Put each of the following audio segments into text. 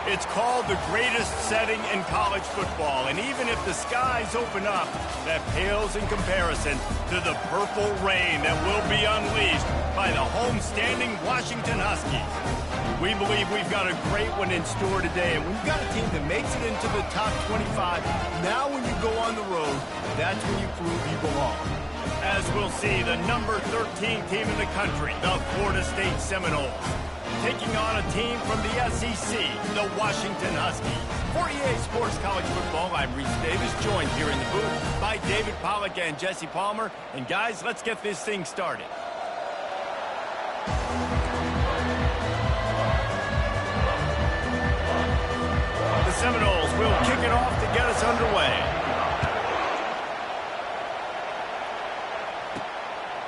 It's called the greatest setting in college football, and even if the skies open up, that pales in comparison to the purple rain that will be unleashed by the homestanding Washington Huskies. We believe we've got a great one in store today, and when you've got a team that makes it into the top 25, now when you go on the road, that's when you prove you belong. As we'll see, the number 13 team in the country, the Florida State Seminoles, taking on a team from the SEC, the Washington Huskies. For EA Sports College Football, I'm Reese Davis, joined here in the booth by David Pollack and Jesse Palmer. And guys, let's get this thing started. The Seminoles will kick it off to get us underway.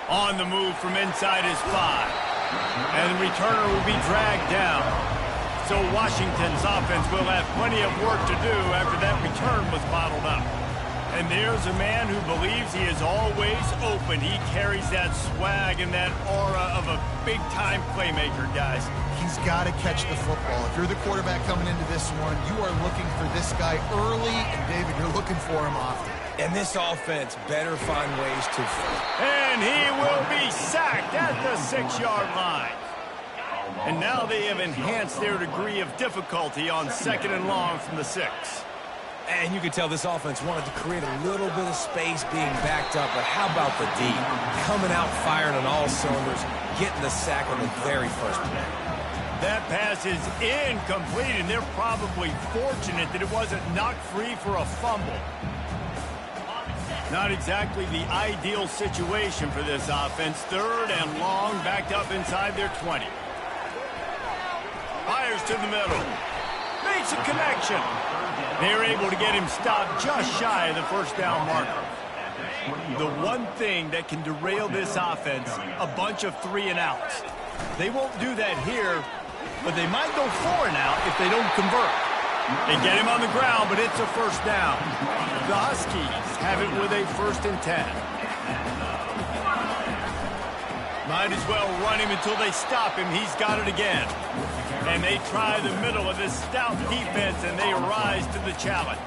On the move from inside his 5. And the returner will be dragged down. So Washington's offense will have plenty of work to do after that return was bottled up. And there's a man who believes he is always open. He carries that swag and that aura of a big-time playmaker, guys. He's got to catch the football. If you're the quarterback coming into this one, you are looking for this guy early, and David, you're looking for him often. And this offense better find ways to... And he will be sacked at the 6-yard line. And now they have enhanced their degree of difficulty on 2nd and long from the 6. And you could tell this offense wanted to create a little bit of space being backed up, but how about the D? Coming out firing on all cylinders, getting the sack on the very first play. That pass is incomplete, and they're probably fortunate that it wasn't knocked free for a fumble. Not exactly the ideal situation for this offense. 3rd and long, backed up inside their 20. Fires to the middle. Makes a connection. They're able to get him stopped just shy of the first down marker. The one thing that can derail this offense, a bunch of 3-and-outs. They won't do that here, but they might go 4-and-out if they don't convert. They get him on the ground, but it's a first down. The Huskies have it with a 1st and 10. Might as well run him until they stop him. He's got it again. And they try the middle of this stout defense, and they rise to the challenge.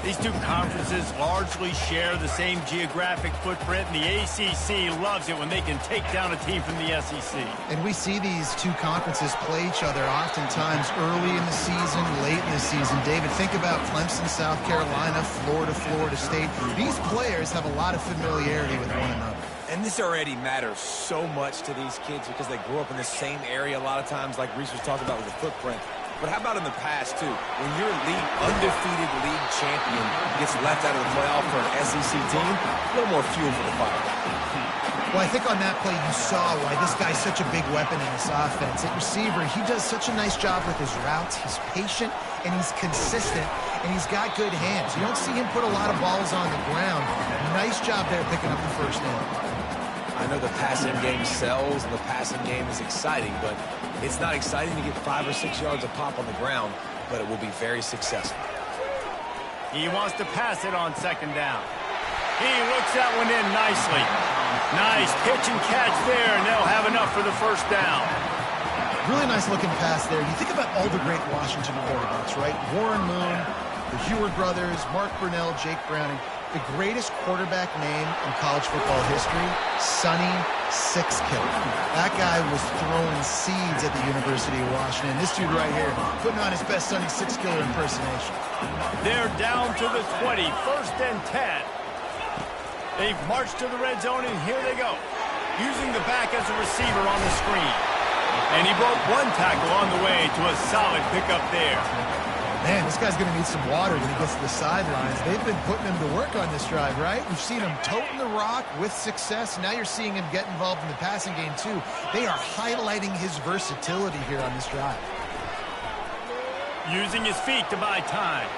These two conferences largely share the same geographic footprint, and the ACC loves it when they can take down a team from the SEC. And we see these two conferences play each other oftentimes early in the season, late in the season. David, think about Clemson, South Carolina, Florida, Florida State. These players have a lot of familiarity with one another. And this already matters so much to these kids because they grew up in the same area a lot of times, like Reese was talking about with the footprint. But how about in the past, too? When your undefeated league champion gets left out of the playoff for an SEC team, a little more fuel for the fire. Well, I think on that play you saw why this guy's such a big weapon in this offense. At receiver, he does such a nice job with his routes. He's patient, and he's consistent, and he's got good hands. You don't see him put a lot of balls on the ground. Nice job there picking up the first down. I know the passing game sells and the passing game is exciting, but it's not exciting to get 5 or 6 yards of pop on the ground, but it will be very successful. He wants to pass it on 2nd down. He looks that one in nicely. Nice pitch and catch there, and they'll have enough for the first down. Really nice looking pass there. You think about all the great Washington quarterbacks, right? Warren Moon, the Heward brothers, Mark Brunell, Jake Browning. The greatest quarterback name in college football history, Sonny Sixkiller. That guy was throwing seeds at the University of Washington. This dude right here, putting on his best Sonny Sixkiller impersonation. They're down to the 20, 1st and 10. They've marched to the red zone, and here they go. Using the back as a receiver on the screen. And he broke one tackle on the way to a solid pickup there. Man, this guy's going to need some water when he gets to the sidelines. They've been putting him to work on this drive, right? We've seen him toting the rock with success. Now you're seeing him get involved in the passing game, too. They are highlighting his versatility here on this drive. Using his feet to buy time.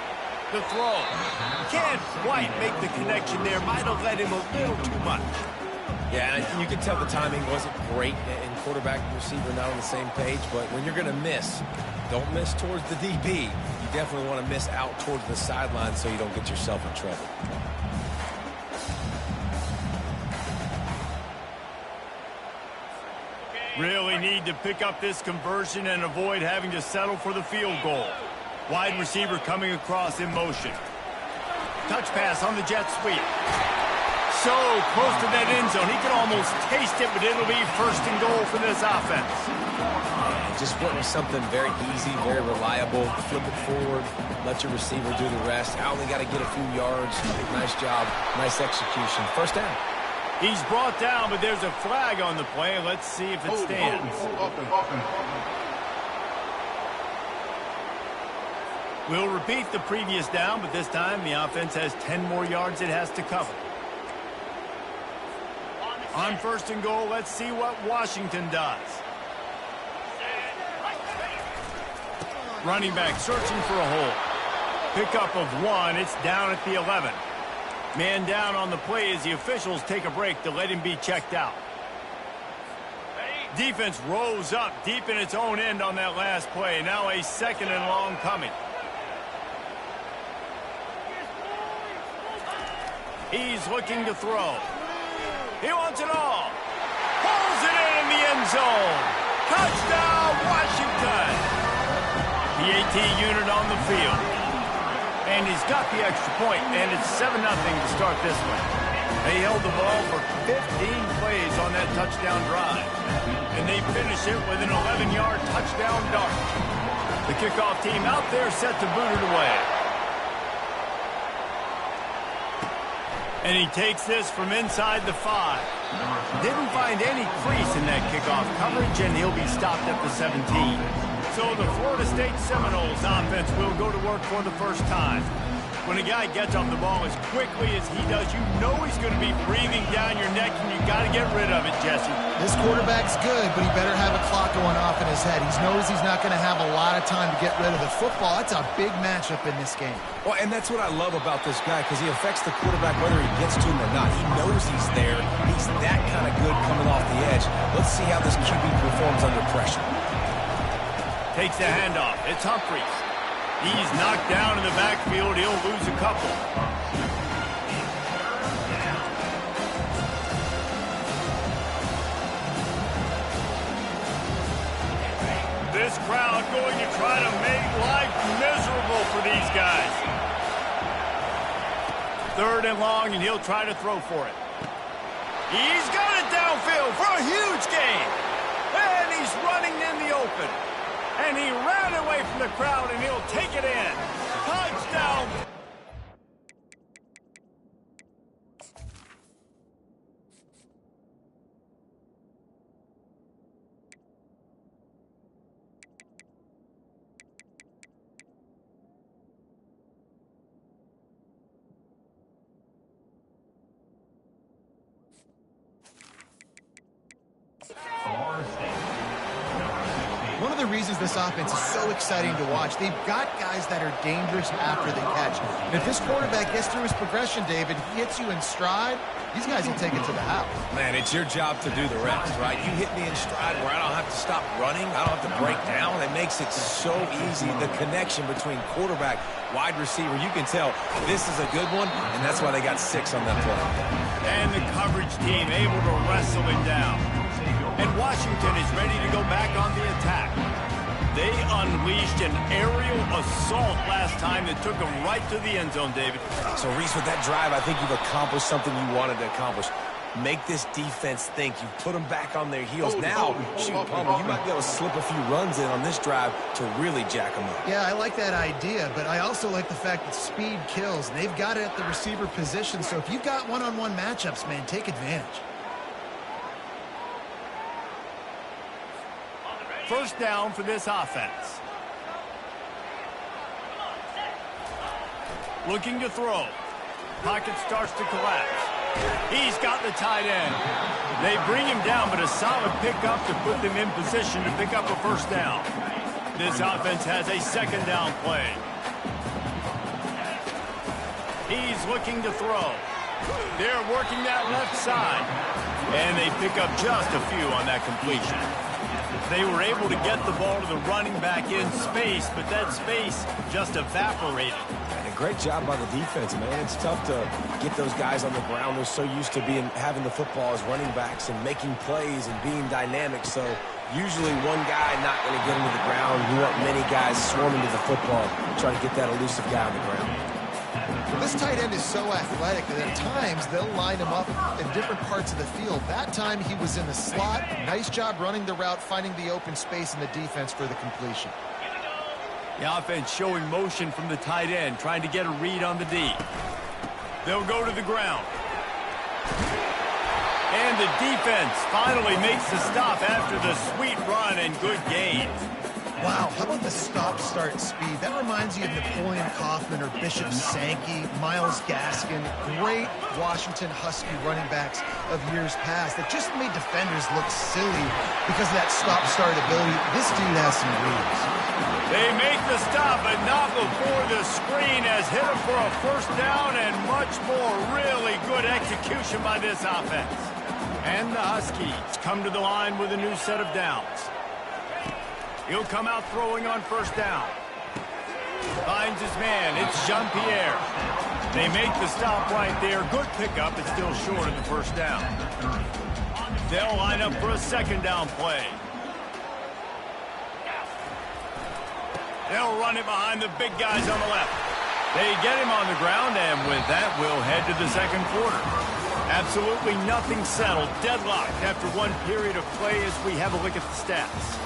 The throw. Can't quite make the connection there. Might have let him a little too much. Yeah, and you can tell the timing wasn't great, and quarterback and receiver not on the same page, but when you're going to miss, don't miss towards the DB. You definitely want to miss out towards the sideline so you don't get yourself in trouble. Really need to pick up this conversion and avoid having to settle for the field goal. Wide receiver coming across in motion. Touch pass on the jet sweep. So close to that end zone. He can almost taste it, but it'll be first and goal for this offense. Just wanting something very easy, very reliable. Flip it forward, let your receiver do the rest. I only got to get a few yards. Nice job, nice execution. First down. He's brought down, but there's a flag on the play. Let's see if it stands. We'll repeat the previous down, but this time the offense has 10 more yards it has to cover. On first and goal, let's see what Washington does. Running back searching for a hole. Pickup of 1. It's down at the 11. Man down on the play as the officials take a break to let him be checked out. Defense rose up deep in its own end on that last play. Now a second and long coming. He's looking to throw. He wants it all. Pulls it in the end zone. Touchdown, Washington. The AT unit on the field. And he's got the extra point, and it's 7-0 to start this one. They held the ball for 15 plays on that touchdown drive. And they finish it with an 11-yard touchdown dart. The kickoff team out there set to boot it away. And he takes this from inside the 5. Didn't find any crease in that kickoff coverage, and he'll be stopped at the 17. So the Florida State Seminoles offense will go to work for the first time. When a guy gets off the ball as quickly as he does, you know he's going to be breathing down your neck, and you got to get rid of it, Jesse. This quarterback's good, but he better have a clock going off in his head. He knows he's not going to have a lot of time to get rid of the football. That's a big matchup in this game. Well, and that's what I love about this guy, because he affects the quarterback whether he gets to him or not. He knows he's there. He's that kind of good coming off the edge. Let's see how this QB performs under pressure. Takes the handoff. It's Humphries. He's knocked down in the backfield. He'll lose a couple. This crowd going to try to make life miserable for these guys. 3rd and long, and he'll try to throw for it. He's got it downfield for a huge gain. And he's running in the open. And he ran away from the crowd, and he'll take it in. Touchdown! One of the reasons this offense is so exciting to watch, they've got guys that are dangerous after the catch. And if this quarterback gets through his progression, David, he hits you in stride, these guys will take it to the house. Man, it's your job to do the rest, right? You hit me in stride where I don't have to stop running. I don't have to break down. It makes it so easy. The connection between quarterback, wide receiver, you can tell this is a good one, and that's why they got 6 on that play. And the coverage team able to wrestle him down. And Washington is ready to go back on the attack. They unleashed an aerial assault last time that took them right to the end zone, David. So, Reese, with that drive, I think you've accomplished something you wanted to accomplish. Make this defense think. You put them back on their heels. Now, shoot, Palmer, you might be able to slip a few runs in on this drive to really jack them up. Yeah, I like that idea, but I also like the fact that speed kills. And they've got it at the receiver position, so if you've got one-on-one matchups, man, take advantage. First down for this offense. Looking to throw. Pocket starts to collapse. He's got the tight end. They bring him down, but a solid pickup to put them in position to pick up a first down. This offense has a second down play. He's looking to throw. They're working that left side. And they pick up just a few on that completion. They were able to get the ball to the running back in space, but that space just evaporated. And a great job by the defense, man. It's tough to get those guys on the ground. They're so used to having the football as running backs and making plays and being dynamic. So Usually one guy not going to get into the ground. You want many guys swarming to the football, trying to get that elusive guy on the ground. Well, this tight end is so athletic that at times they'll line him up in different parts of the field. That time he was in the slot. Nice job running the route, finding the open space in the defense for the completion. The offense showing motion from the tight end, trying to get a read on the D. They'll go to the ground. And the defense finally makes the stop after the sweet run and good gain. Wow, how about the stop-start speed? That reminds you of Napoleon Kaufman or Bishop Sankey, Myles Gaskin, great Washington Husky running backs of years past that just made defenders look silly because of that stop-start ability. This dude has some reads. They make the stop, but not before the screen has hit him for a first down and much more. Really good execution by this offense. And the Huskies come to the line with a new set of downs. He'll come out throwing on first down. Finds his man. It's Jean-Pierre. They make the stop right there. Good pickup. It's still short of the first down. They'll line up for a second down play. They'll run it behind the big guys on the left. They get him on the ground, and with that, we'll head to the second quarter. Absolutely nothing settled. Deadlocked after one period of play as we have a look at the stats.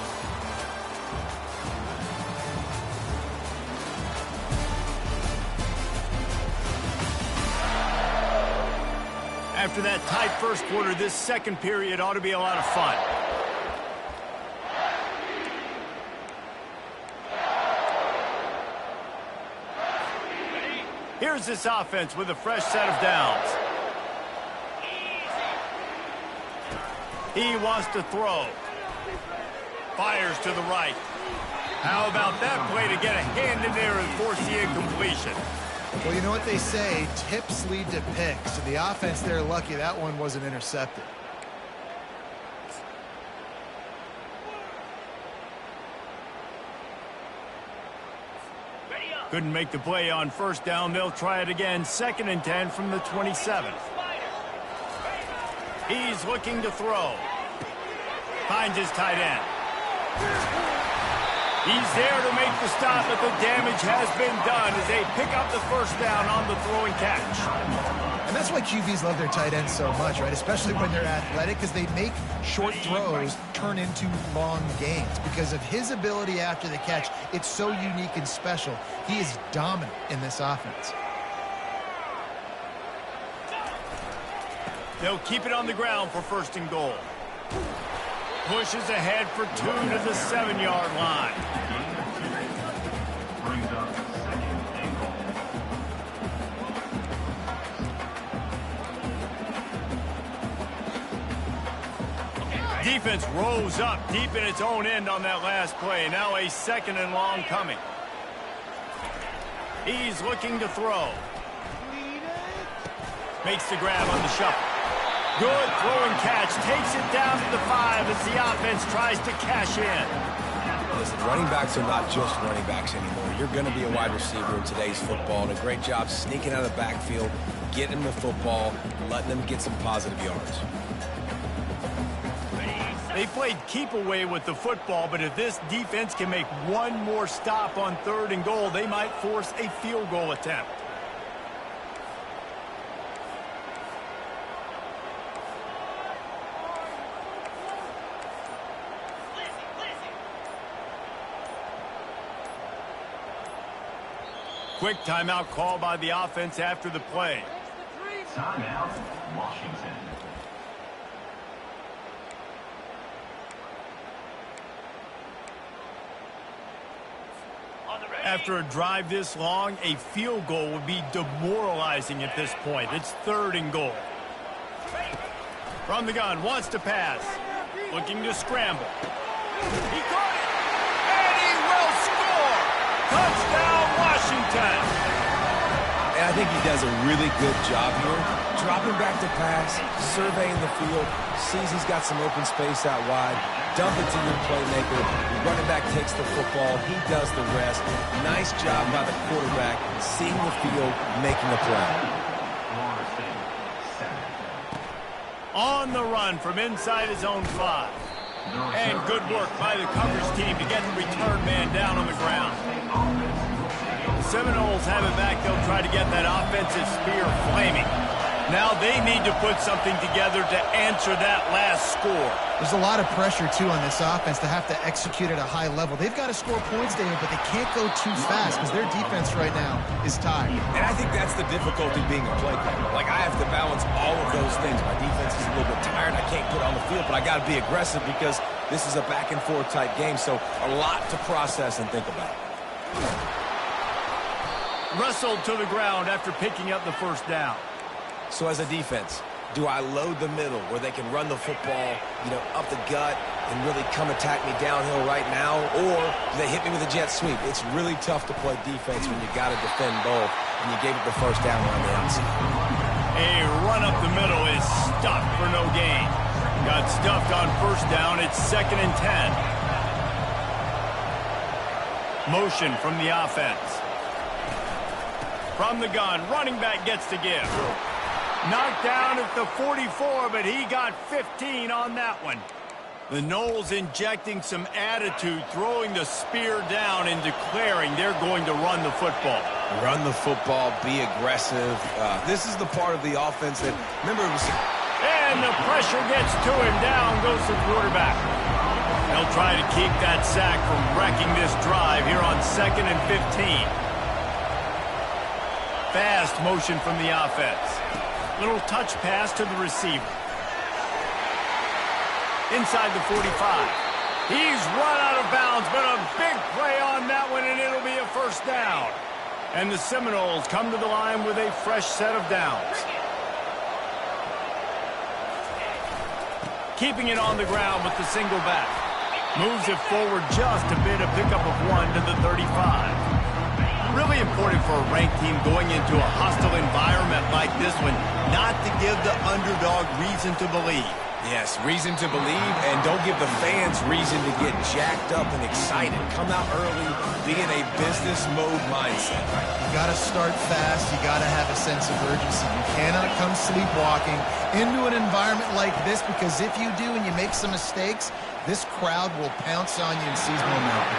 After that tight first quarter, this second period ought to be a lot of fun. Here's this offense with a fresh set of downs. He wants to throw. Fires to the right. How about that play to get a hand in there and force the incompletion? Well, you know what they say, tips lead to picks. And the offense, they're lucky that one wasn't intercepted. Couldn't make the play on first down. They'll try it again. 2nd and 10 from the 27. He's looking to throw. Finds his tight end. He's there to make the stop, but the damage has been done as they pick up the first down on the throwing catch. And that's why QBs love their tight ends so much, right? Especially when they're athletic, because they make short throws turn into long gains. Because of his ability after the catch, it's so unique and special. He is dominant in this offense. They'll keep it on the ground for 1st and goal. Pushes ahead for 2 to the 7-yard line. Defense rose up deep in its own end on that last play. Now a 2nd and long coming. He's looking to throw. Makes the grab on the shuffle. Good throwing catch. Takes it down to the 5 as the offense tries to cash in. Listen, running backs are not just running backs anymore. You're going to be a wide receiver in today's football, and a great job sneaking out of the backfield, getting them the football, letting them get some positive yards. They played keep away with the football, but if this defense can make one more stop on 3rd and goal, they might force a field goal attempt. Quick timeout call by the offense after the play. Timeout, Washington. After a drive this long, a field goal would be demoralizing at this point. It's 3rd and goal. From the gun, wants to pass. Looking to scramble. He caught it! And he will score! Touchdown, Washington! And I think he does a really good job here. Dropping back to pass, surveying the field, sees he's got some open space out wide, dump it to your playmaker. The running back takes the football. He does the rest. Nice job by the quarterback, seeing the field, making the play. On the run from inside his own 5. And good work by the coverage team to get the return man down on the ground. The Seminoles have it back. They'll try to get that offensive spear flaming. Now they need to put something together to answer that last score. There's a lot of pressure, too, on this offense to have to execute at a high level. They've got to score points, David, but they can't go too fast because their defense right now is tired. And I think that's the difficulty being a play caller. Like, I have to balance all of those things. My defense is a little bit tired. I can't put it on the field, but I got to be aggressive because this is a back-and-forth type game, so a lot to process and think about. Wrestled to the ground after picking up the first down. So as a defense, do I load the middle where they can run the football, up the gut and really come attack me downhill right now? Or do they hit me with a jet sweep? It's really tough to play defense when you got to defend both, and you gave it the first down on the outside. A run up the middle is stuffed for no gain. Got stuffed on first down. It's 2nd and 10. Motion from the offense. From the gun, running back gets to give. Knocked down at the 44, but he got 15 on that one. The Noles injecting some attitude, throwing the spear down and declaring they're going to run the football. Run the football, be aggressive. This is the part of the offense that, remember, it was... And the pressure gets to him. Down goes the quarterback. They'll try to keep that sack from wrecking this drive here on 2nd and 15. Fast motion from the offense. Little touch pass to the receiver. Inside the 45. He's run out of bounds, but a big play on that one, and it'll be a first down. And the Seminoles come to the line with a fresh set of downs. Keeping it on the ground with the single back. Moves it forward just a bit, a pickup of 1 to the 35. Really important for a ranked team going into a hostile environment like this one, not to give the underdog reason to believe. Yes, reason to believe, and don't give the fans reason to get jacked up and excited. Come out early, be in a business mode mindset. You got to start fast. You got to have a sense of urgency. You cannot come sleepwalking into an environment like this, because if you do and you make some mistakes, this crowd will pounce on you and seize momentum.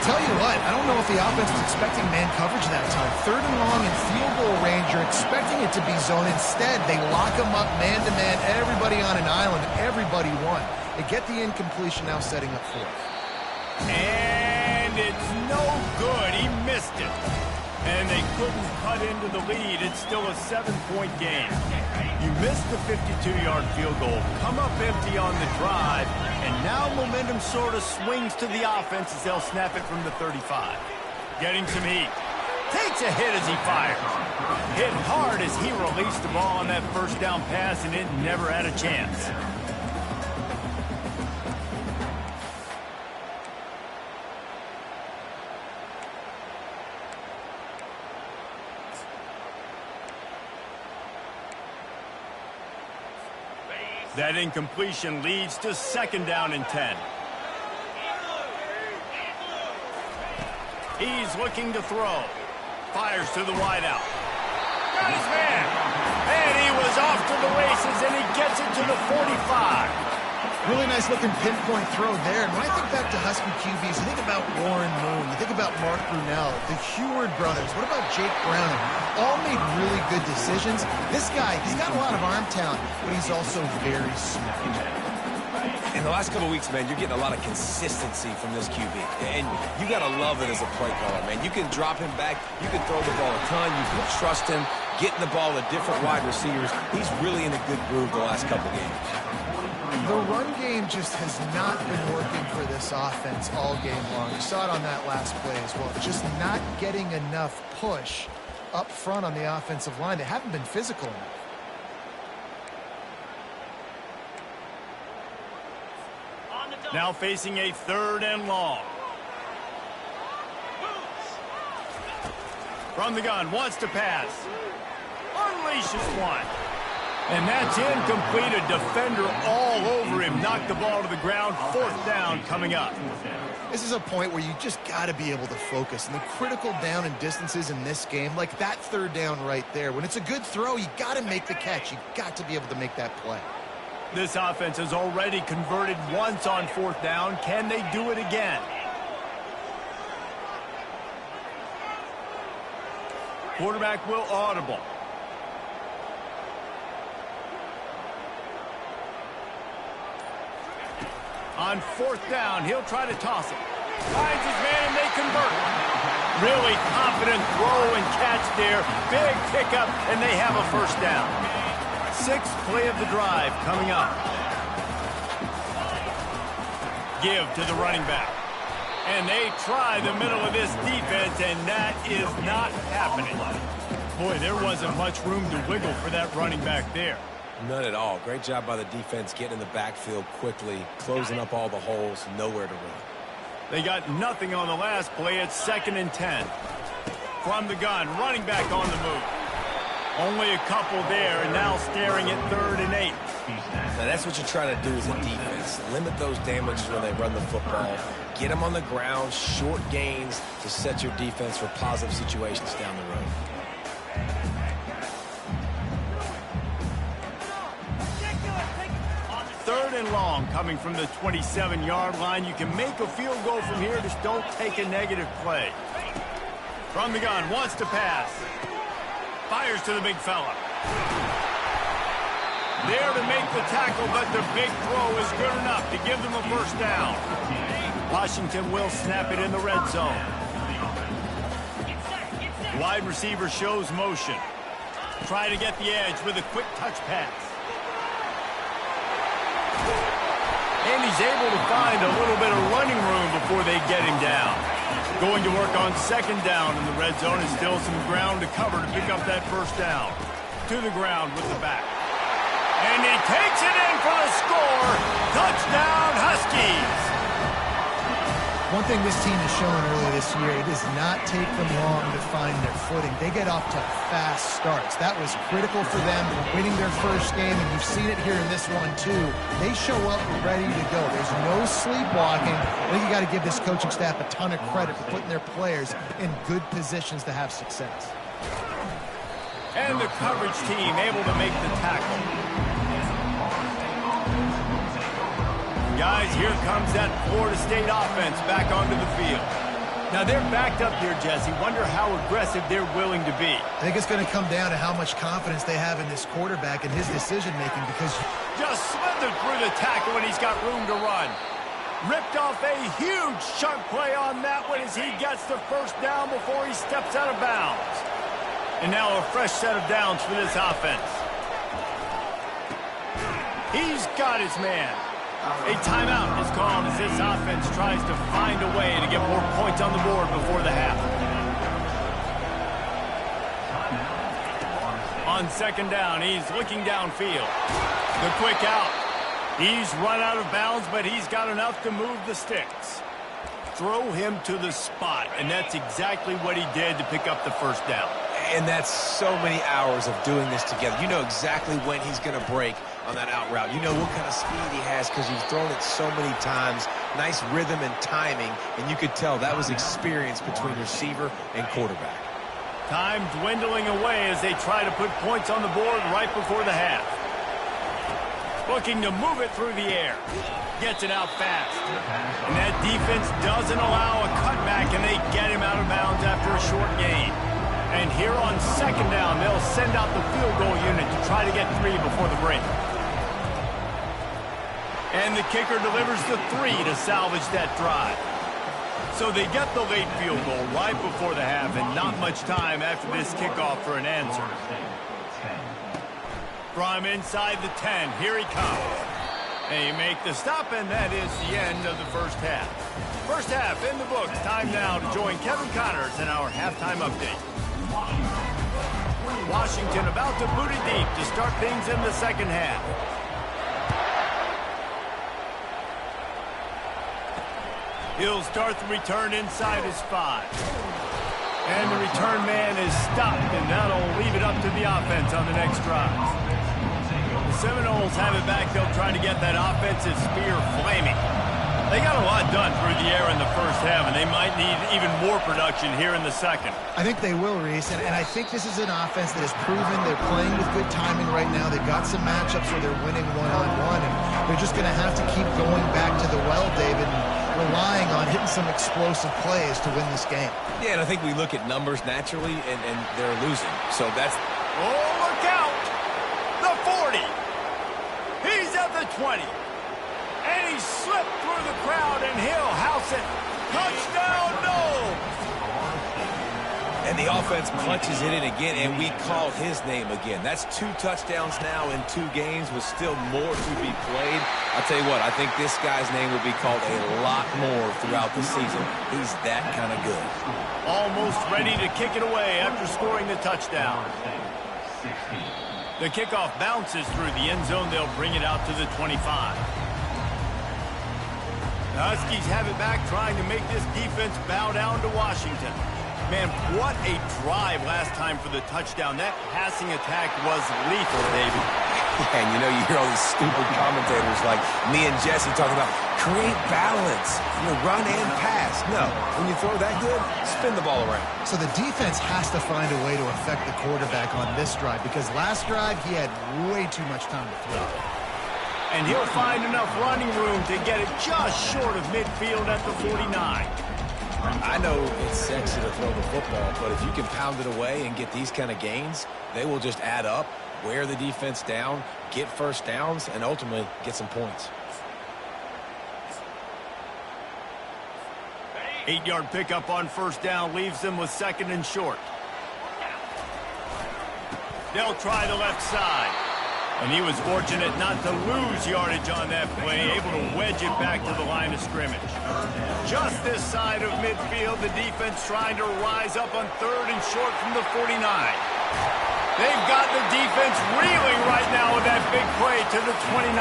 Tell you what, I don't know if the offense was expecting man coverage that time. 3rd and long in field goal range, you're expecting it to be zone. Instead, they lock them up man-to-man, everybody on an island, everybody won. They get the incompletion, now setting up 4th. And it's no good. He missed it. And they couldn't cut into the lead. It's still a 7-point game. You missed the 52-yard field goal, come up empty on the drive, and now momentum sort of swings to the offense as they'll snap it from the 35. Getting some heat. Takes a hit as he fires. Hit hard as he released the ball on that first down pass, and it never had a chance. That incompletion leads to 2nd down and 10. He's looking to throw. Fires to the wideout. Got his man. And he was off to the races, and he gets it to the 45. Really nice looking pinpoint throw there. And when I think back to Husky QBs, you think about Warren Moon, you think about Mark Brunell, the Heward brothers, what about Jake Browning? All made really good decisions. This guy, he's got a lot of arm talent, but he's also very smart. In the last couple of weeks, man, you're getting a lot of consistency from this QB. And you got to love it as a play caller, man. You can drop him back. You can throw the ball a ton. You can trust him, getting the ball to different wide receivers. He's really in a good groove the last couple of games. The run game just has not been working for this offense all game long. You saw it on that last play as well. Just not getting enough push up front on the offensive line. They haven't been physical enough. Now facing a 3rd and long. From the gun, wants to pass. Unleashes one. And that's incomplete. A defender all over him. Knocked the ball to the ground. 4th down coming up. This is a point where you just got to be able to focus. And the critical down and distances in this game, like that 3rd down right there, when it's a good throw, you got to make the catch. You got to be able to make that play. This offense has already converted once on 4th down. Can they do it again? Quarterback will audible. On 4th down, he'll try to toss it. Finds his man, and they convert. Really confident throw and catch there. Big pickup, and they have a 1st down. 6th play of the drive coming up. Give to the running back. And they try the middle of this defense, and that is not happening. Boy, there wasn't much room to wiggle for that running back there. None at all. Great job by the defense getting in the backfield quickly, closing up all the holes, nowhere to run. They got nothing on the last play. It's 2nd and 10. From the gun, running back on the move. Only a couple there, and now staring at 3rd and 8. Now that's what you try to do as a defense. Limit those damages when they run the football. Get them on the ground, short gains to set your defense for positive situations down the road. Third and long coming from the 27-yard line. You can make a field goal from here. Just don't take a negative play. From the gun, wants to pass. Fires to the big fella. There to make the tackle, but the big throw is good enough to give them a 1st down. Washington will snap it in the red zone. Wide receiver shows motion. Try to get the edge with a quick touch pass. And he's able to find a little bit of running room before they get him down. Going to work on 2nd down in the red zone, and still some ground to cover to pick up that 1st down. To the ground with the back. And he takes it in for the score. Touchdown, Huskies. One thing this team has shown earlier this year, it does not take them long to find their footing. They get off to fast starts. That was critical for them winning their 1st game, and you've seen it here in this one too. They show up ready to go. There's no sleepwalking. I think you got to give this coaching staff a ton of credit for putting their players in good positions to have success. And the coverage team able to make the tackle. Guys, here comes that Florida State offense back onto the field. Now, they're backed up here, Jesse. Wonder how aggressive they're willing to be. I think it's going to come down to how much confidence they have in this quarterback and his decision-making, because just slithered through the tackle, and he's got room to run. Ripped off a huge chunk play on that one as he gets the 1st down before he steps out of bounds. And now a fresh set of downs for this offense. He's got his man. A timeout is called as this offense tries to find a way to get more points on the board before the half. On 2nd down, he's looking downfield. The quick out. He's run out of bounds, but he's got enough to move the sticks. Throw him to the spot, and that's exactly what he did to pick up the 1st down. And that's so many hours of doing this together. You know exactly when he's going to break on that out route. You know what kind of speed he has because you've thrown it so many times. Nice rhythm and timing, and you could tell that was experience between receiver and quarterback. Time dwindling away as they try to put points on the board right before the half. Looking to move it through the air. Gets it out fast. And that defense doesn't allow a cutback, and they get him out of bounds after a short gain. And here on 2nd down, they'll send out the field goal unit to try to get 3 before the break. And the kicker delivers the 3 to salvage that drive. So they get the late field goal right before the half, and not much time after this kickoff for an answer. From inside the 10, here he comes. They make the stop, and that is the end of the 1st half. 1st half in the books. Time now to join Kevin Connors in our halftime update. Washington about to boot it deep to start things in the 2nd half. He'll start the return inside his 5. And the return man is stopped, and that'll leave it up to the offense on the next drive. The Seminoles have it back. They'll try to get that offensive spear flaming. They got a lot done through the air in the first half, and they might need even more production here in the second. I think they will, Reese, and I think this is an offense that has proven they're playing with good timing right now. They've got some matchups where they're winning one-on-one, and they're just going to have to keep going back to the well, David, and relying on hitting some explosive plays to win this game. Yeah, and I think we look at numbers naturally, and they're losing. So that's... Oh, look out! The 40. He's at the 20. And he slipped through the crowd, and he'll house it. Touchdown, no! And the offense punches it in again, and we called his name again. That's 2 touchdowns now in 2 games with still more to be played. I'll tell you what, I think this guy's name will be called a lot more throughout the season. He's that kind of good. Almost ready to kick it away after scoring the touchdown. The kickoff bounces through the end zone. They'll bring it out to the 25. The Huskies have it back, trying to make this defense bow down to Washington. Man, what a drive last time for the touchdown. That passing attack was lethal, David. Yeah, and you hear all these stupid commentators like me and Jesse talking about create balance, run and pass. No, when you throw that good, spin the ball around. So the defense has to find a way to affect the quarterback on this drive, because last drive he had way too much time to throw. And he'll find enough running room to get it just short of midfield at the 49. I know it's sexy to throw the football, but if you can pound it away and get these kind of gains, they will just add up, wear the defense down, get first downs, and ultimately get some points. 8-yard pickup on first down leaves them with 2nd and short. They'll try the left side. And he was fortunate not to lose yardage on that play, able to wedge it back to the line of scrimmage. Just this side of midfield, the defense trying to rise up on 3rd and short from the 49. They've got the defense reeling right now with that big play to the 29.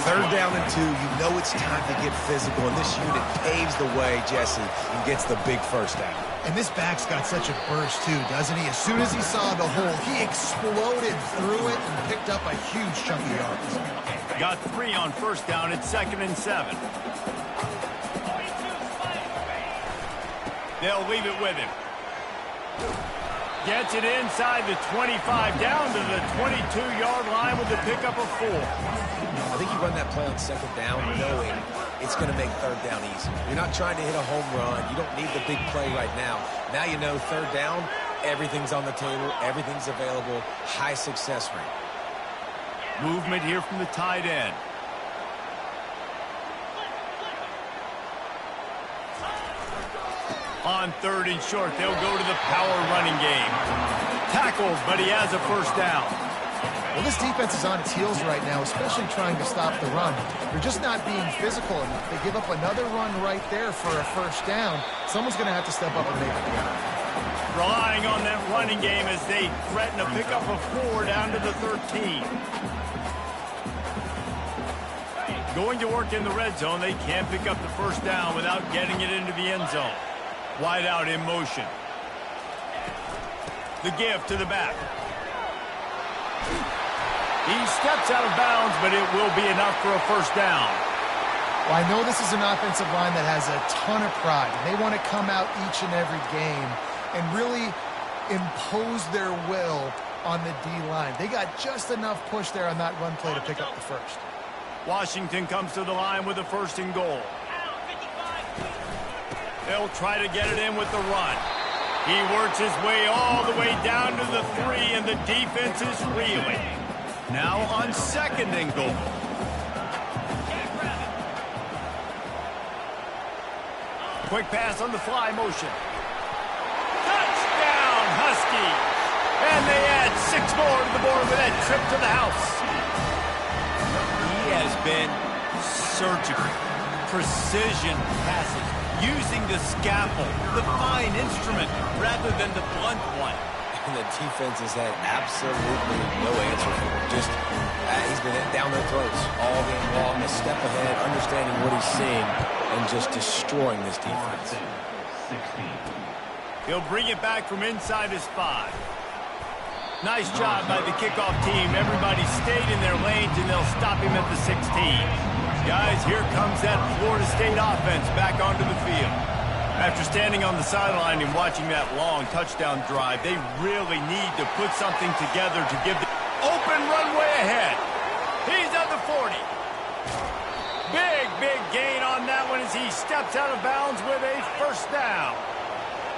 3rd down and 2, you know it's time to get physical, and this unit paves the way, Jesse, and gets the big first down. And this back's got such a burst, too, doesn't he? As soon as he saw the hole, he exploded through it and picked up a huge chunk of yards. Got 3 on first down at 2nd and 7. They'll leave it with him. Gets it inside the 25, down to the 22-yard line with the pickup of 4. I think you run that play on 2nd down knowing it's going to make 3rd down easy. You're not trying to hit a home run. You don't need the big play right now. Now you know 3rd down, everything's on the table, everything's available, high success rate. Movement here from the tight end. On 3rd and short, they'll go to the power running game. Tackles, but he has a first down. Well, this defense is on its heels right now, especially trying to stop the run. They're just not being physical enough. They give up another run right there for a first down. Someone's going to have to step up and make it. Relying on that running game as they threaten a pickup of 4 down to the 13. Going to work in the red zone, they can't pick up the first down without getting it into the end zone. Wide out in motion. The give to the back. He steps out of bounds, but it will be enough for a first down. Well, I know this is an offensive line that has a ton of pride. They want to come out each and every game and really impose their will on the D-line. They got just enough push there on that run play to pick up the first. Washington comes to the line with a 1st and goal. They'll try to get it in with the run. He works his way all the way down to the 3, and the defense is reeling. Now on 2nd and goal. Quick pass on the fly motion. Touchdown, Husky! And they add 6 more to the board with that trip to the house. He has been surgical, precision passes, using the scalpel, the fine instrument, rather than the blunt one. And the defense has had absolutely no answer for him. Just, he's been down their throats all game long, a step ahead, understanding what he's seeing, and just destroying this defense. He'll bring it back from inside his 5. Nice job by the kickoff team. Everybody stayed in their lanes, and they'll stop him at the 16. Guys, here comes that Florida State offense back onto the field. After standing on the sideline and watching that long touchdown drive, they really need to put something together to give the open runway ahead. He's at the 40. Big gain on that one as he steps out of bounds with a first down.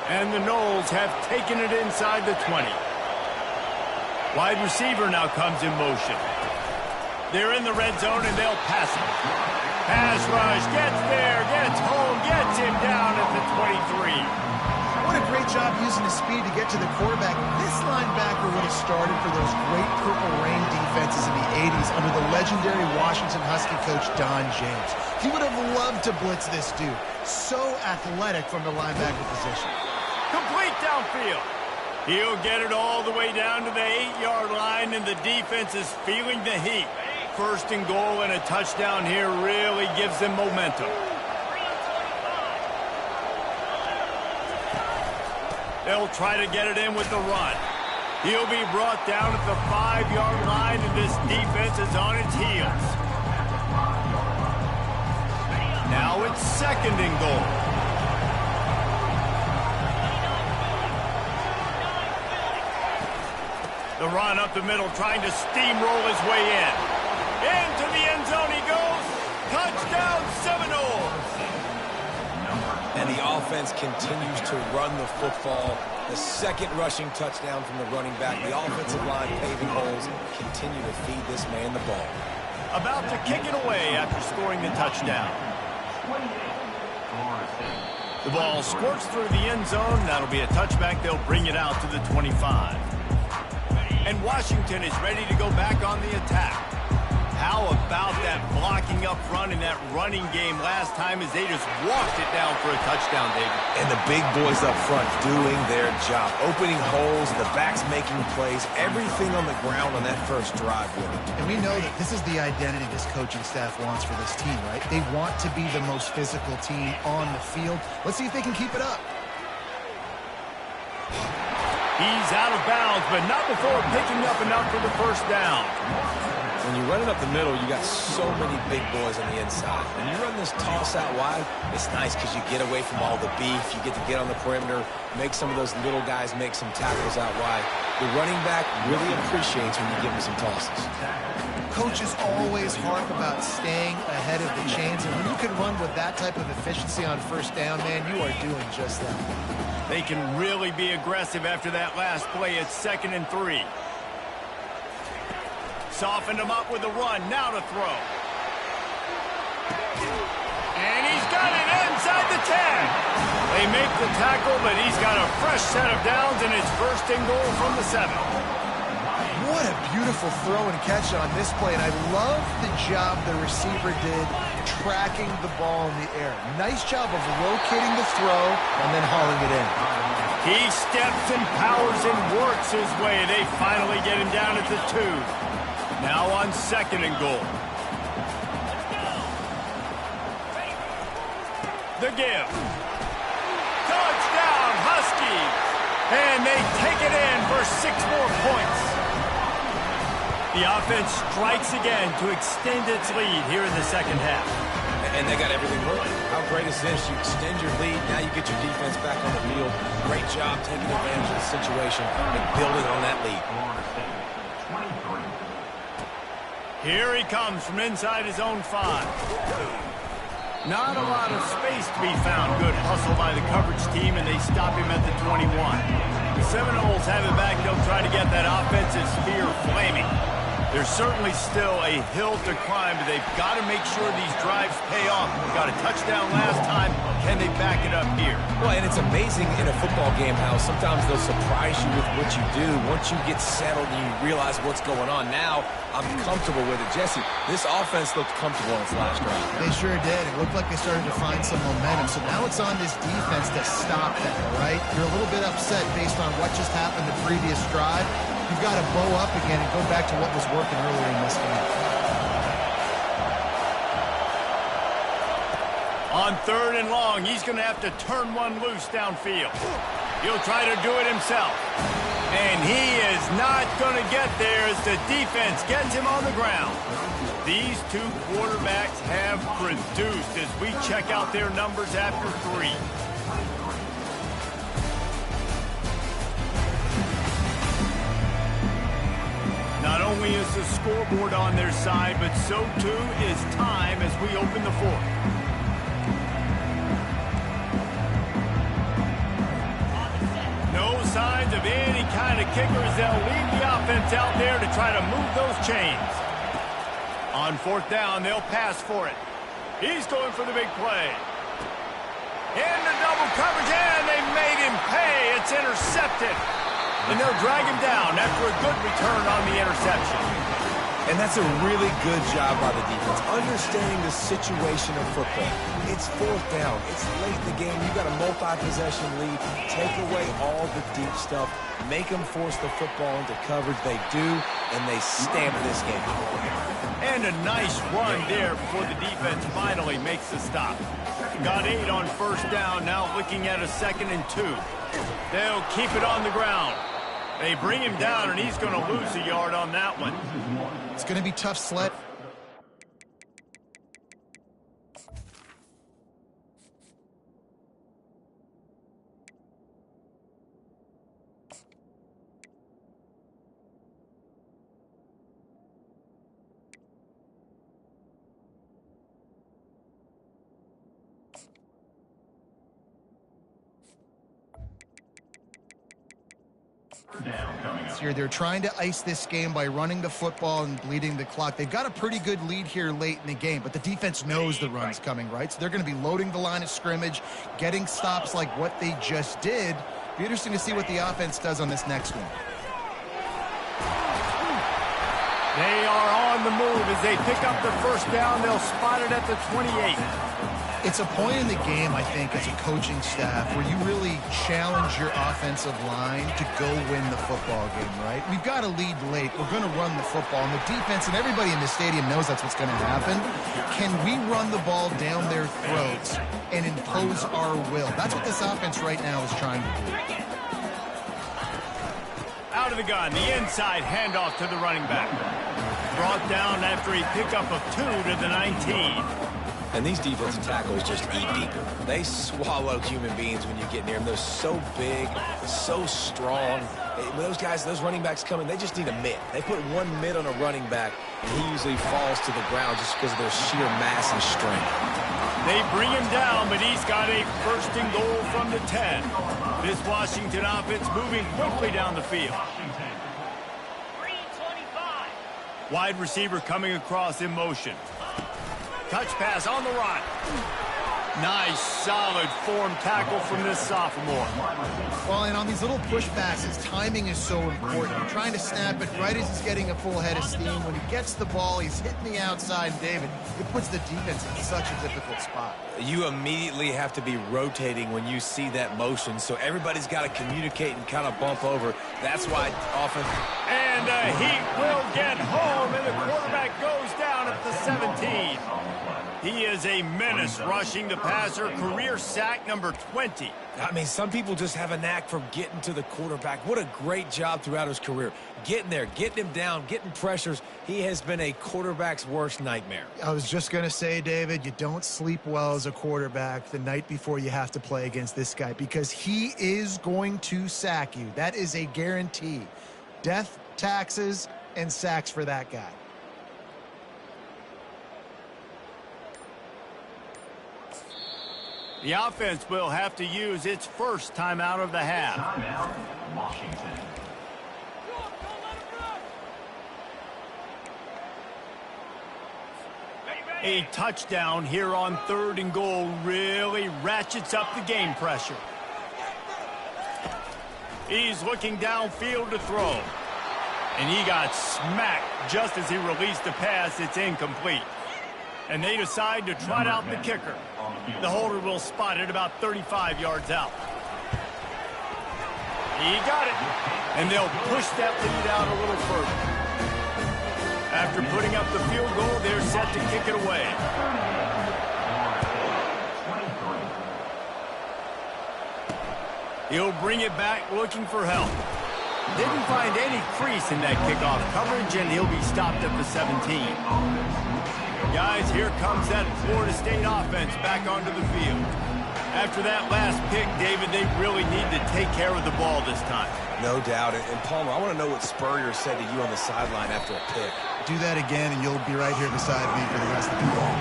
And the Noles have taken it inside the 20. Wide receiver now comes in motion. They're in the red zone and they'll pass it. Pass rush, gets there, gets home, gets him down at the 23. What a great job using his speed to get to the quarterback. This linebacker would have started for those great Purple Rain defenses in the 80s under the legendary Washington Husky coach Don James. He would have loved to blitz this dude. So athletic from the linebacker position. Complete downfield. He'll get it all the way down to the 8-yard line, and the defense is feeling the heat. First and goal and a touchdown here really gives them momentum. They'll try to get it in with the run. He'll be brought down at the 5-yard line, and this defense is on its heels. Now it's second and goal. The run up the middle, trying to steamroll his way in. Into the end zone he goes. Touchdown, Seminoles. And the offense continues to run the football. The second rushing touchdown from the running back. The offensive line paving holes. Continue to feed this man the ball. About to kick it away after scoring the touchdown. The ball squirts through the end zone. That'll be a touchback. They'll bring it out to the 25. And Washington is ready to go back on the attack. How about that blocking up front in that running game last time as they just walked it down for a touchdown, David? And the big boys up front doing their job. Opening holes, the backs making plays, everything on the ground on that first drive with it. And we know that this is the identity this coaching staff wants for this team, right? They want to be the most physical team on the field. Let's see if they can keep it up. He's out of bounds, but not before picking up enough for the first down. When you run it up the middle, you got so many big boys on the inside. When you run this toss out wide, it's nice because you get away from all the beef. You get to get on the perimeter, make some of those little guys make some tackles out wide. The running back really appreciates when you give him some tosses. Coaches always harp about staying ahead of the chains, and when you can run with that type of efficiency on first down, man, you are doing just that. They can really be aggressive after that last play. It's 2nd and 3. Softened him up with a run. Now to throw. And he's got it inside the 10. They make the tackle, but he's got a fresh set of downs, and it's 1st and goal from the 7. What a beautiful throw and catch on this play, and I love the job the receiver did tracking the ball in the air. Nice job of locating the throw and then hauling it in. He steps and powers and works his way. They finally get him down at the 2. Now on 2nd and goal. The give. Touchdown, Huskies. And they take it in for 6 more points. The offense strikes again to extend its lead here in the second half. And they got everything working. How great is this? You extend your lead. Now you get your defense back on the field. Great job taking advantage of the situation and building on that lead. Here he comes from inside his own 5. Not a lot of space to be found. Good hustle by the coverage team, and they stop him at the 21. The Seminoles have it back. They'll try to get that offensive spear flaming. There's certainly still a hill to climb, but they've got to make sure these drives pay off. Got a touchdown last time. Can they back it up here? Well, and it's amazing in a football game how sometimes they'll surprise you with what you do. Once you get settled and you realize what's going on, now I'm comfortable with it. Jesse, this offense looked comfortable in its last drive. They sure did. It looked like they started to find some momentum. So now it's on this defense to stop that, right? You're a little bit upset based on what just happened the previous drive. You've got to bow up again and go back to what was working earlier in this game. On 3rd and long, he's going to have to turn one loose downfield. He'll try to do it himself. And he is not going to get there as the defense gets him on the ground. These two quarterbacks have produced as we check out their numbers after 3. Not only is the scoreboard on their side, but so too is time as we open the 4th. No signs of any kind of kickers. They'll leave the offense out there to try to move those chains. On 4th down, they'll pass for it. He's going for the big play. Into double coverage, and they made him pay. It's intercepted. And they'll drag him down after a good return on the interception. And that's a really good job by the defense, understanding the situation of football. It's 4th down. It's late in the game. You've got a multi-possession lead. Take away all the deep stuff. Make them force the football into coverage. They do, and they stamp this game. And a nice run there before the defense finally makes the stop. Got 8 on 1st down, now looking at a 2nd and 2. They'll keep it on the ground. They bring him down, and he's going to lose a yard on that one. It's going to be tough sled. Here, they're trying to ice this game by running the football and bleeding the clock. They've got a pretty good lead here late in the game, but the defense knows the run's coming, right? So they're going to be loading the line of scrimmage, getting stops like what they just did. Be interesting to see what the offense does on this next one. They are on the move as they pick up the 1st down. They'll spot it at the 28. It's a point in the game, I think, as a coaching staff where you really challenge your offensive line to go win the football game, right? We've got to lead late. We're going to run the football. And the defense and everybody in the stadium knows that's what's going to happen. Can we run the ball down their throats and impose our will? That's what this offense right now is trying to do. Out of the gun, the inside handoff to the running back. Brought down after a pickup of 2 to the 19. And these defensive tackles just eat people. They swallow human beings when you get near them. They're so big, so strong. When those guys, those running backs come in, they just need a mitt. They put one mitt on a running back, and he usually falls to the ground just because of their sheer mass and strength. They bring him down, but he's got a 1st and goal from the 10. This Washington offense moving quickly down the field. Wide receiver coming across in motion. Touch pass on the run. Nice, solid form tackle from this sophomore. Well, and on these little pushbacks, his timing is so important. You're trying to snap it right as he's getting a full head of steam. When he gets the ball, he's hitting the outside, David. It puts the defense in such a difficult spot. You immediately have to be rotating when you see that motion, so everybody's got to communicate and kind of bump over. That's why often... And he will get home, and the quarterback goes down at the 17. He is a menace rushing the passer, career sack number 20. I mean, some people just have a knack for getting to the quarterback. What a great job throughout his career. Getting there, getting him down, getting pressures. He has been a quarterback's worst nightmare. I was just going to say, David, you don't sleep well as a quarterback the night before you have to play against this guy because he is going to sack you. That is a guarantee. Death, taxes, and sacks for that guy. The offense will have to use its 1st timeout of the half. Timeout, Washington. A touchdown here on 3rd and goal really ratchets up the game pressure. He's looking downfield to throw. And he got smacked just as he released the pass. It's incomplete. And they decide to trot out the kicker. The holder will spot it about 35 yards out. He got it. And they'll push that lead out a little further. After putting up the field goal, they're set to kick it away. He'll bring it back looking for help. Didn't find any crease in that kickoff coverage, and he'll be stopped at the 17. Guys, here comes that Florida State offense back onto the field. After that last pick, David, they really need to take care of the ball this time. No doubt. And Palmer, I want to know what Spurrier said to you on the sideline after a pick. Do that again, and you'll be right here beside me for the rest of the game.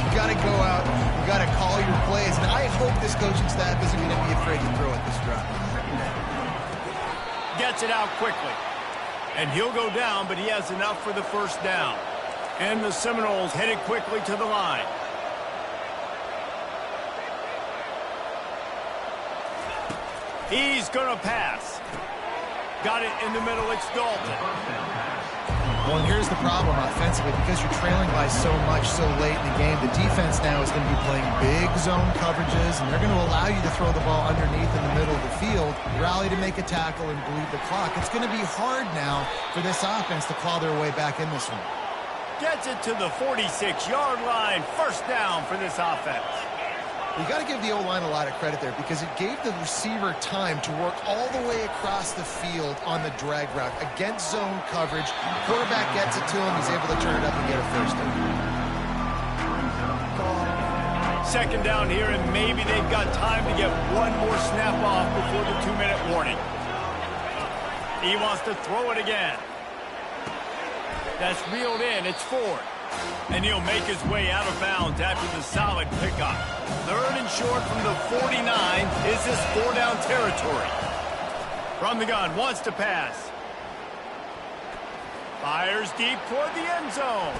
You got to go out. You got to call your plays. And I hope this coaching staff isn't going to be afraid to throw at this drive. Gets it out quickly. And he'll go down, but he has enough for the first down. And the Seminoles headed quickly to the line. He's going to pass. Got it in the middle. It's Dalton. Well, and here's the problem offensively. Because you're trailing by so much so late in the game, the defense now is going to be playing big zone coverages, and they're going to allow you to throw the ball underneath in the middle of the field, rally to make a tackle, and bleed the clock. It's going to be hard now for this offense to claw their way back in this one. Gets it to the 46-yard line. First down for this offense. You got to give the O-line a lot of credit there because it gave the receiver time to work all the way across the field on the drag route against zone coverage. Quarterback gets it to him. He's able to turn it up and get a first down. Second down here, and maybe they've got time to get one more snap off before the 2-minute warning. He wants to throw it again. That's reeled in. It's Ford. And he'll make his way out of bounds after the solid pickup. Third and short from the 49. Is this 4-down territory? From the gun, wants to pass. Fires deep toward the end zone.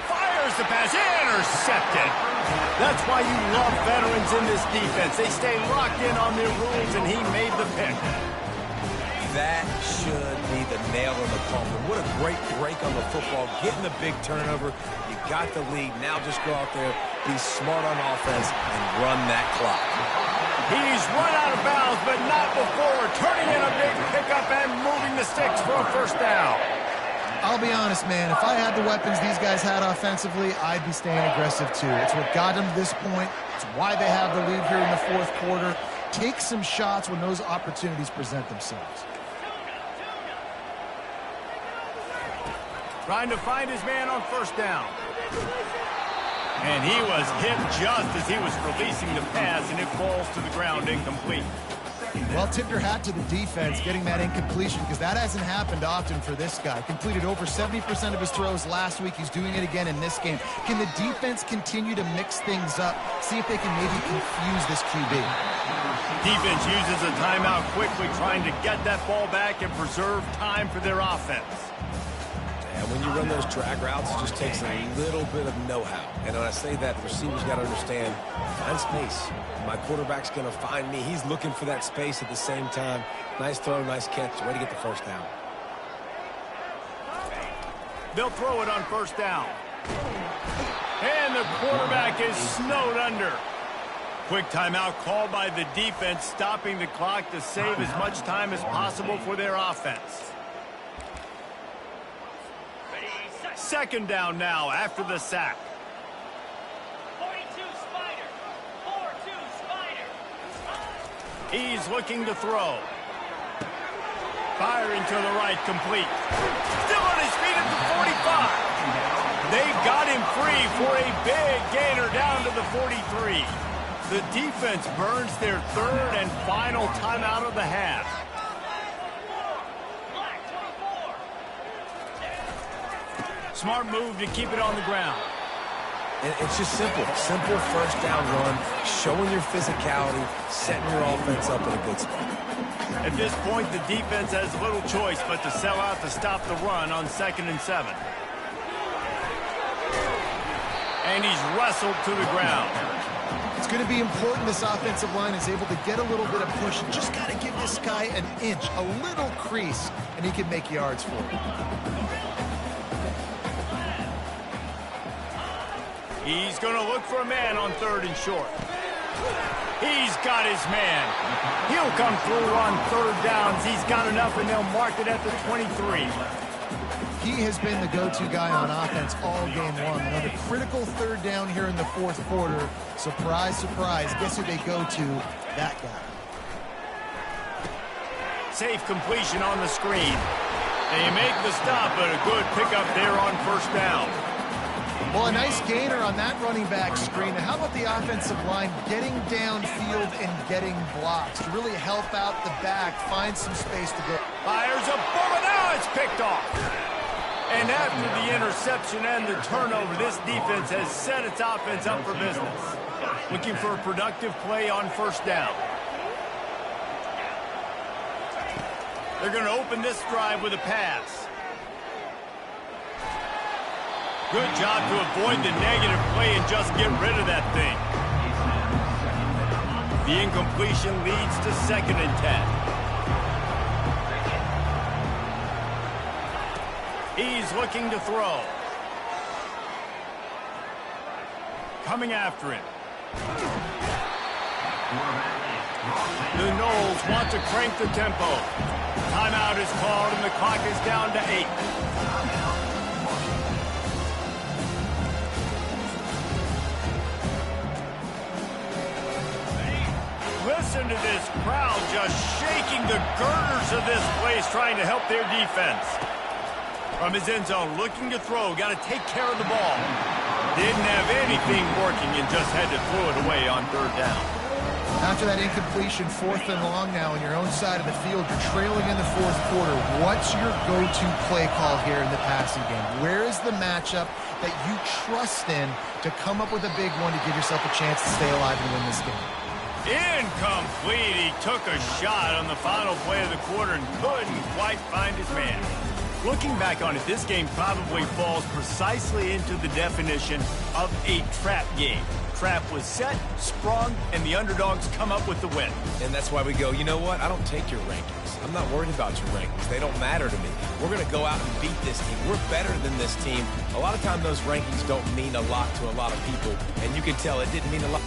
Fires the pass. Intercepted. That's why you love veterans in this defense. They stay locked in on their rules, and he made the pick. That should be the nail in the coffin. What a great break on the football. Getting the big turnover. You got the lead. Now just go out there, be smart on offense, and run that clock. He's run out of bounds, but not before turning in a big pickup and moving the sticks for a first down. I'll be honest, man. If I had the weapons these guys had offensively, I'd be staying aggressive too. It's what got them to this point. It's why they have the lead here in the fourth quarter. Take some shots when those opportunities present themselves. Trying to find his man on first down. And he was hit just as he was releasing the pass, and it falls to the ground incomplete. Well, tip your hat to the defense getting that incompletion because that hasn't happened often for this guy. Completed over 70% of his throws last week. He's doing it again in this game. Can the defense continue to mix things up? See if they can maybe confuse this QB. Defense uses a timeout quickly, trying to get that ball back and preserve time for their offense. And when you run those drag routes, it just takes a little bit of know-how. And when I say that, the receivers got to understand, find space. My quarterback's going to find me. He's looking for that space at the same time. Nice throw, nice catch. Way to get the first down. They'll throw it on first down. And the quarterback is snowed under. Quick timeout called by the defense, stopping the clock to save as much time as possible for their offense. Second down now after the sack. 42 Spider. 4-2 Spider. He's looking to throw. Firing to the right, complete. Still on his feet at the 45. They've got him free for a big gainer down to the 43. The defense burns their third and final timeout of the half. Smart move to keep it on the ground. And it's just simple. Simple first down run, showing your physicality, setting your offense up in a good spot. At this point, the defense has little choice but to sell out to stop the run on 2nd and 7. And he's wrestled to the ground. It's going to be important this offensive line is able to get a little bit of push. Just got to give this guy an inch, a little crease, and he can make yards for it. He's going to look for a man on 3rd and short. He's got his man. He'll come through on 3rd downs. He's got enough, and they'll mark it at the 23. He has been the go-to guy on offense all game long. Another critical 3rd down here in the 4th quarter. Surprise, surprise. Guess who they go to? That guy. safe completion on the screen. And you make the stop, but a good pickup there on first down. Well, a nice gainer on that running back screen. How about the offensive line getting downfield and getting blocks to really help out the back, find some space to go? Fires a bullet. Now it's picked off. And after the interception and the turnover, this defense has set its offense up for business. Looking for a productive play on first down. They're going to open this drive with a pass. Good job to avoid the negative play and just get rid of that thing. The incompletion leads to 2nd and 10. He's looking to throw. Coming after him. The Noles want to crank the tempo. Timeout is called and the clock is down to 8. Listen to this crowd just shaking the girders of this place, trying to help their defense. From his end zone, looking to throw, got to take care of the ball. Didn't have anything working and just had to throw it away on 3rd down. After that incompletion, 4th and long now on your own side of the field, you're trailing in the 4th quarter. What's your go-to play call here in the passing game? Where is the matchup that you trust in to come up with a big one to give yourself a chance to stay alive and win this game? Incomplete. He took a shot on the final play of the quarter and couldn't quite find his man. Looking back on it, this game probably falls precisely into the definition of a trap game. Trap was set, sprung, and the underdogs come up with the win. And that's why we go, you know what? I don't take your rankings. I'm not worried about your rankings. They don't matter to me. We're going to go out and beat this team. We're better than this team. A lot of times those rankings don't mean a lot to a lot of people, and you can tell it didn't mean a lot.